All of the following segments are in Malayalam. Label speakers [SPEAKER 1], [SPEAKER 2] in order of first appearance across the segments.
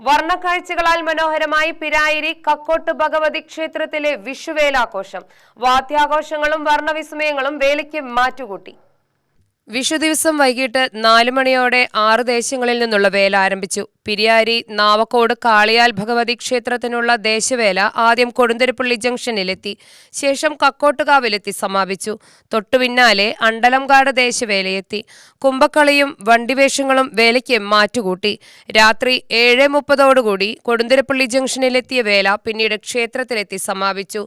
[SPEAKER 1] വർണ്ണക്കാഴ്ചകളാൽ മനോഹരമായി പിരായിരി കക്കോട്ട് ഭഗവതി ക്ഷേത്രത്തിലെ വിഷുവേലാഘോഷം. വാദ്യാഘോഷങ്ങളും വർണ്ണവിസ്മയങ്ങളും വേലയ്ക്ക് മാറ്റുകൂട്ടി. വിഷു ദിവസം വൈകിട്ട് 4 മണിയോടെ 6 ദേശങ്ങളിൽ നിന്നുള്ള വേല ആരംഭിച്ചു. പിരിയാരി നാവക്കോട് കാളിയാൽ ഭഗവതി ക്ഷേത്രത്തിനുള്ള ദേശവേല ആദ്യം കൊടുന്തുരുപ്പള്ളി ജംഗ്ഷനിലെത്തി. ശേഷം കക്കോട്ടുകാവിലെത്തി സമാപിച്ചു. തൊട്ടുപിന്നാലെ അണ്ടലംകാട് ദേശവേലയെത്തി. കുംഭക്കളിയും വണ്ടിവേഷങ്ങളും വേലയ്ക്ക് മാറ്റുകൂട്ടി. രാത്രി 7:30 കൊടുന്തുരുപ്പള്ളി ജംഗ്ഷനിലെത്തിയ വേല പിന്നീട് ക്ഷേത്രത്തിലെത്തി സമാപിച്ചു.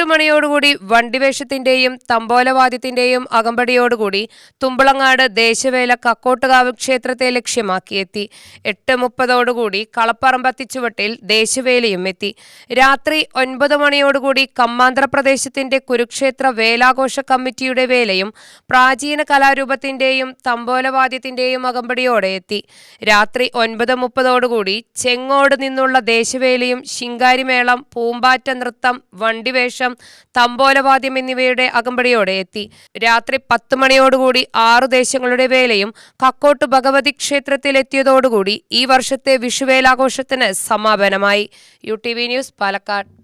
[SPEAKER 1] മണിയോടുകൂടി വണ്ടിവേഷത്തിന്റെയും തമ്പോലവാദ്യത്തിന്റെയും അകമ്പടിയോടുകൂടി തുമ്പളങ്ങാട് ദേശവേല കക്കോട്ടുകാവ് ക്ഷേത്രത്തെ ലക്ഷ്യമാക്കിയെത്തി. 8:30 കളപ്പറമ്പത്തിച്ചുവട്ടിൽ ദേശവേലയും എത്തി. രാത്രി 9 മണിയോടുകൂടി കമ്മാന്ത്രപ്രദേശത്തിന്റെ കുരുക്ഷേത്ര വേലാഘോഷ കമ്മിറ്റിയുടെ വേലയും പ്രാചീന കലാരൂപത്തിന്റെയും തമ്പോലവാദ്യത്തിന്റെയും അകമ്പടിയോടെ എത്തി. രാത്രി 9:30 ചെങ്ങോട് നിന്നുള്ള ദേശവേലയും ശിങ്കാരിമേളം, പൂമ്പാറ്റ നൃത്തം, വണ്ടിവേഷം, തമ്പോലവാദ്യം എന്നിവയുടെ അകമ്പടിയോടെ എത്തി. രാത്രി 10 മണിയോടുകൂടി 6 ദേശങ്ങളുടെ വേലയും കക്കോട്ട് ഭഗവതി ക്ഷേത്രത്തിലെത്തിയതോടുകൂടി ഈ വർഷത്തെ വിഷുവേലാഘോഷത്തിന് സമാപനമായി. UTV news, Palakkad.